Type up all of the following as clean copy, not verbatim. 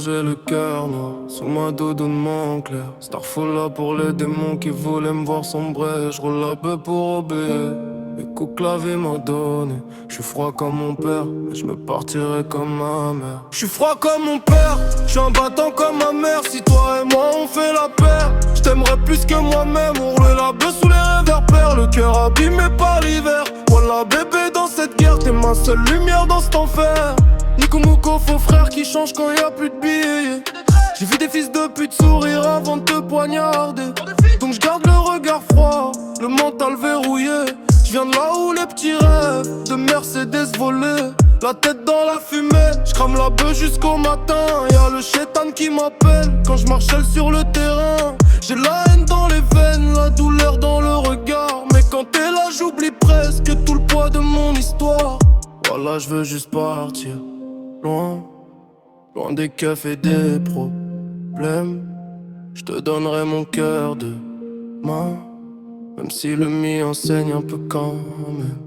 j'ai le cœur noir. Sous ma doudoune mon clair. Starful là pour les démons qui voulaient me voir sombrer. Je roule la paix pour obéir. Les coups que la vie m'a donné. J'suis froid comme mon père, mais j'me partirai comme ma mère. J'suis froid comme mon père, j'suis un battant comme ma mère. Si toi et moi on fait la paire, j't'aimerais plus que moi-même. On roule la bœuf sous les réverbères, le cœur abîmé par l'hiver. Voilà bébé dans cette guerre, t'es ma seule lumière dans cet enfer. Nico Mouko, faux frère qui change quand y a plus de billets. J'ai vu des fils de pute sourire avant de te poignarder. Donc j'garde le regard froid, le mental verrouillé. J'viens de là où les petits rêves de Mercedes volés. La tête dans la fumée, j'crame la bœuf jusqu'au matin. Y'a le chétan qui m'appelle quand j'marche seul sur le terrain. J'ai la haine dans les veines, la douleur dans le regard. Mais quand t'es là j'oublie presque tout le poids de mon histoire. Voilà j'veux juste partir, loin, loin des keufs et des problèmes. J'te donnerai mon cœur demain, même si le mien enseigne un peu quand même.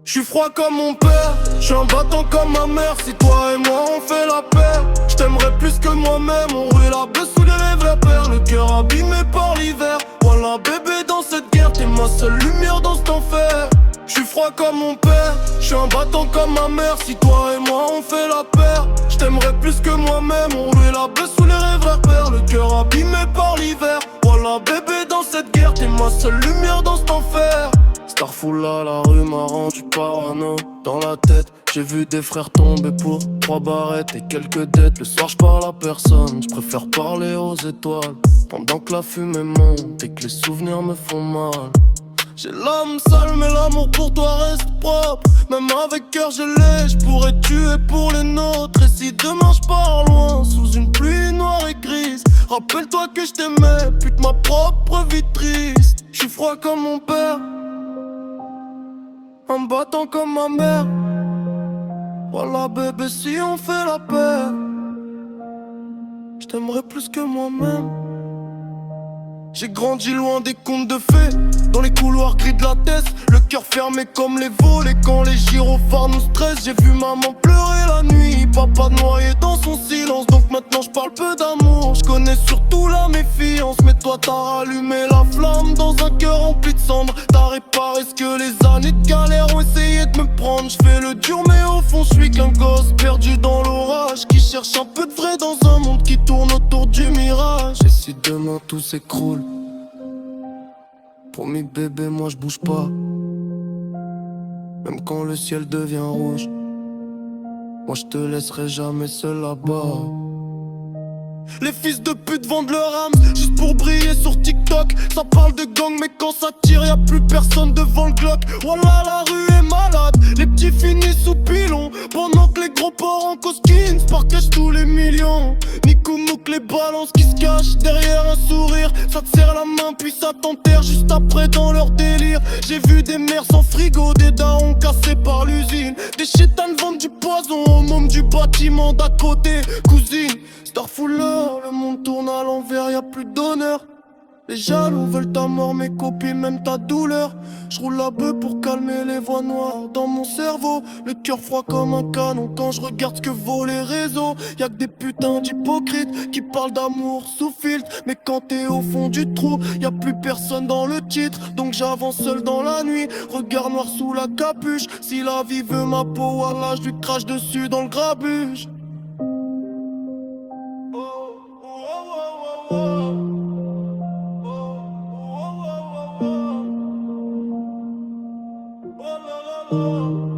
J'suis froid comme mon père, j'suis un battant comme ma mère. Si toi et moi on fait la paire, j't'aimerais plus que moi-même. On roule la bœuf sous les réverbères, le cœur abîmé par l'hiver. Voilà bébé dans cette guerre, t'es ma seule lumière dans cet enfer. J'suis froid comme mon père, j'suis un battant comme ma mère. Si toi et moi on fait la paire, j't'aimerais plus que moi-même. On roule la bœuf sous les réverbères, le cœur abîmé par l'hiver. Voilà bébé dans cette guerre, t'es ma seule lumière dans cet enfer. Starful là, la rue m'a rendu parano. Dans la tête, j'ai vu des frères tomber pour 3 barrettes et quelques dettes. Le soir j'parle à personne, j'préfère parler aux étoiles. Pendant que la fumée monte et que les souvenirs me font mal. J'ai l'âme sale mais l'amour pour toi reste propre. Même avec cœur gelé, j'pourrais tuer pour les nôtres. Et si demain j'pars loin, sous une pluie noire et grise, rappelle-toi que j't'aimais, pute ma propre vie triste. J'suis froid comme mon père, un battant comme ma mère. Voilà bébé si on fait la paix, j't'aimerais plus que moi-même. J'ai grandi loin des contes de fées, dans les couloirs gris de la tête, le cœur fermé comme les volets. Quand les gyrophares nous stressent, j'ai vu maman pleurer la nuit, papa noyé dans son silence. Donc maintenant je parle peu d'amour, je connais surtout la méfiance. Mais toi t'as rallumé la flamme dans un cœur rempli de cendres. T'as réparé ce que les années de galère ont essayé de me prendre. Je fais le dur mais au fond je suis qu'un gosse perdu dans l'orage, qui cherche un peu de vrai dans un monde qui tourne autour du mirage. Et si demain tout s'écroule, promis bébé, moi je bouge pas. Même quand le ciel devient rouge, moi je te laisserai jamais seul là-bas. Les fils de pute vendent leur âme juste pour briller sur TikTok. Ça parle de gang mais quand ça tire y'a plus personne devant le Glock. Voilà la rue est malade, les petits finissent sous pilon, pendant que les gros portent en cosquine partagent tous les millions. Nico Mouk les balances qui se cachent derrière un sourire. Ça te serre la main puis ça t'enterre juste après dans leur délire. J'ai vu des mères sans frigo, des darons cassés par l'usine. Des chétanes vendent du poison au môme du bâtiment d'à côté. Cousine, Starful là, le monde tourne à l'envers, y'a plus d'honneur. Les jaloux veulent ta mort, mes copines, même ta douleur. J'roule la bœuf pour calmer les voix noires dans mon cerveau. Le cœur froid comme un canon quand je regarde ce que vaut les réseaux. Y'a que des putains d'hypocrites qui parlent d'amour sous filtre. Mais quand t'es au fond du trou, y'a plus personne dans le titre. Donc j'avance seul dans la nuit, regard noir sous la capuche. Si la vie veut ma peau, voilà je lui crache dessus dans le grabuge. Oh